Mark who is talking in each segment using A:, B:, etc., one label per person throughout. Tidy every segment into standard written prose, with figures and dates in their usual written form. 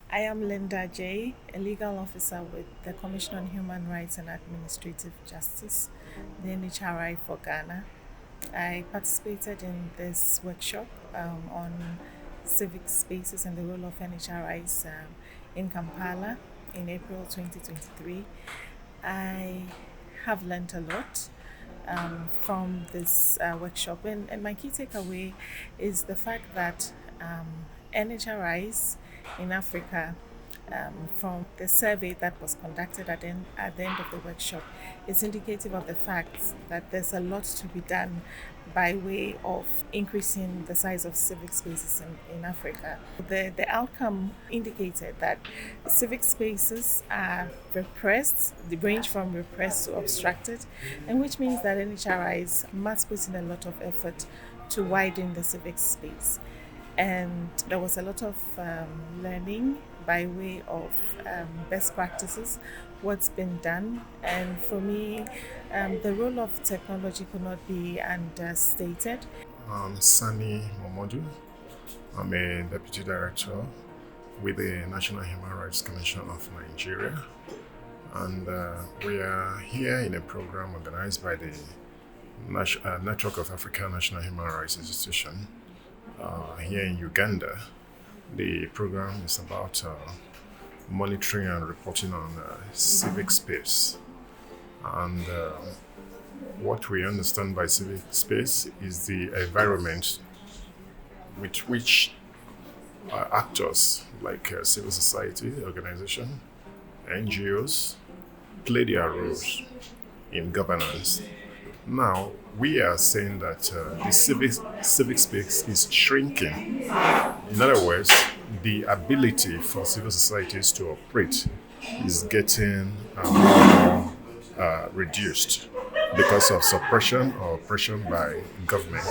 A: I am Linda J., a legal officer with the Commission on Human Rights and Administrative Justice, the NHRI for Ghana. I participated in this workshop on civic spaces and the role of NHRIs in Kampala in April 2023. I have learned a lot from this workshop, and my key takeaway is the fact that NHRIs in Africa, from the survey that was conducted at the end of the workshop, is indicative of the fact that there's a lot to be done by way of increasing the size of civic spaces in Africa. The outcome indicated that civic spaces are repressed, they range from repressed to obstructed, and which means that NHRIs must put in a lot of effort to widen the civic space. And there was a lot of learning by way of best practices, what's been done. And for me, the role of technology could not be understated.
B: I'm Sani Momodu. I'm a Deputy Director with the National Human Rights Commission of Nigeria. And we are here in a program organized by the Network of African National Human Rights Institution here in Uganda. The program is about monitoring and reporting on civic space. And what we understand by civic space is the environment with which actors like civil society organization, NGOs, play their roles in governance. Now, we are saying that the civic space is shrinking. In other words, the ability for civil societies to operate is getting more reduced because of suppression or oppression by government.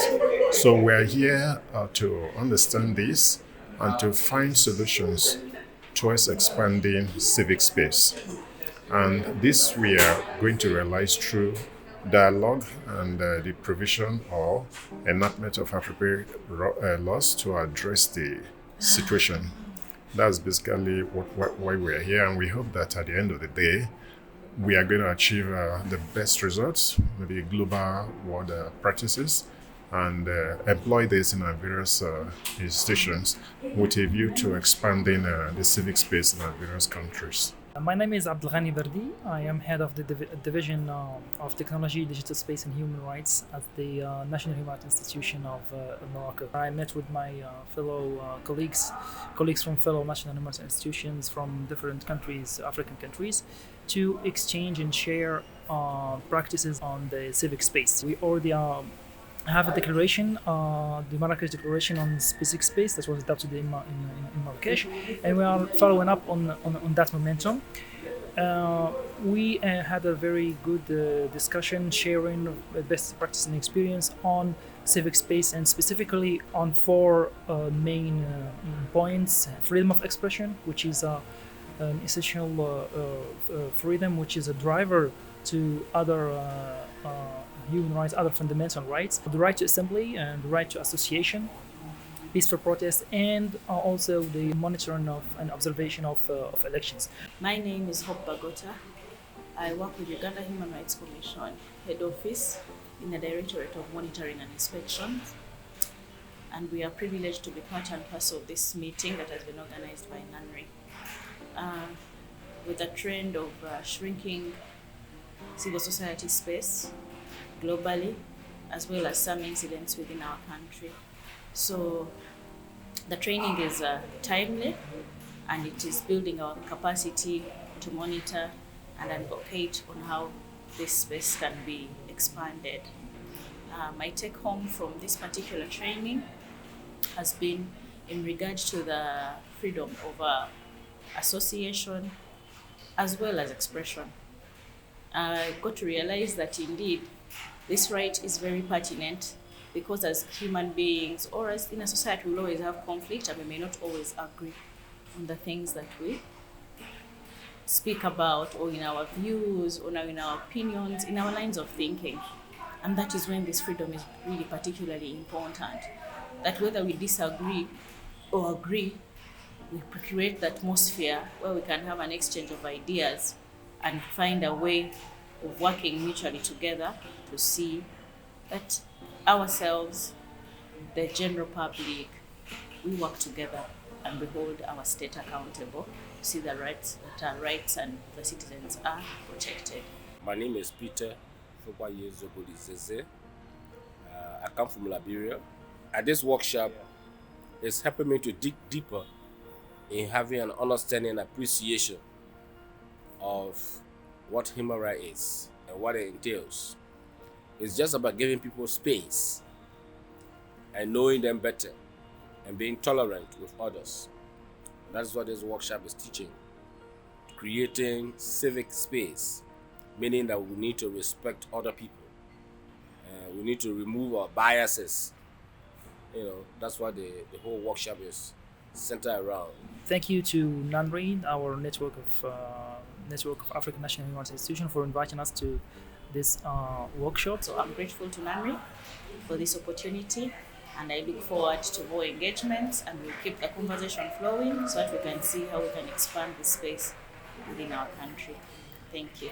B: So we're here to understand this and to find solutions towards expanding civic space. And this we are going to realize through dialogue and the provision or enactment of appropriate laws to address the situation. That's basically why we're here, and we hope that at the end of the day, we are going to achieve the best results, maybe global world practices, and employ this in our various institutions with a view to expanding the civic space in our various countries.
C: My name is Abdelghani Berdi. I am head of the Division of Technology, Digital Space and Human Rights at the National Human Rights Institution of Morocco. I met with my fellow colleagues from fellow national human rights institutions from different countries, African countries, to exchange and share practices on the civic space. We already have a declaration, the Marrakesh Declaration on Civic Space that was adopted in Marrakesh, and we are following up on that momentum. We had a very good discussion, sharing best practice and experience on civic space, and specifically on four main points: freedom of expression, which is an essential freedom, which is a driver to other human rights, other fundamental rights, the right to assembly and the right to association, peaceful protest, and also the monitoring of and observation of elections.
D: My name is Hope Bagota. I work with Uganda Human Rights Commission Head Office in the Directorate of Monitoring and Inspections. And we are privileged to be part and parcel of this meeting that has been organized by NHRI. With a trend of shrinking civil society space globally, as well as some incidents within our country. So the training is timely, and it is building our capacity to monitor and advocate on how this space can be expanded. My take home from this particular training has been in regards to the freedom of association as well as expression. I got to realize that indeed this right is very pertinent, because as human beings or as in a society, we'll always have conflict and we may not always agree on the things that we speak about, or in our views, or in our opinions, in our lines of thinking. And that is when this freedom is really particularly important. That whether we disagree or agree, we create the atmosphere where we can have an exchange of ideas and find a way of working mutually together to see that ourselves, the general public, we work together and we hold our state accountable to see the rights that our rights and the citizens are protected.
E: My name is Peter Fobaye Zogolizeze. I come from Liberia. At this workshop, it's helping me to dig deeper in having an understanding and appreciation of what human rights is and what it entails. It's just about giving people space and knowing them better and being tolerant with others. That's what this workshop is teaching. Creating civic space, meaning that we need to respect other people. We need to remove our biases. That's what the whole workshop is centered around.
C: Thank you to NHRI, our network of African National Human Rights Institution, for inviting us to this workshop.
D: So I'm grateful to NHRI for this opportunity, and I look forward to more engagements, and we'll keep the conversation flowing so that we can see how we can expand the space within our country. Thank you.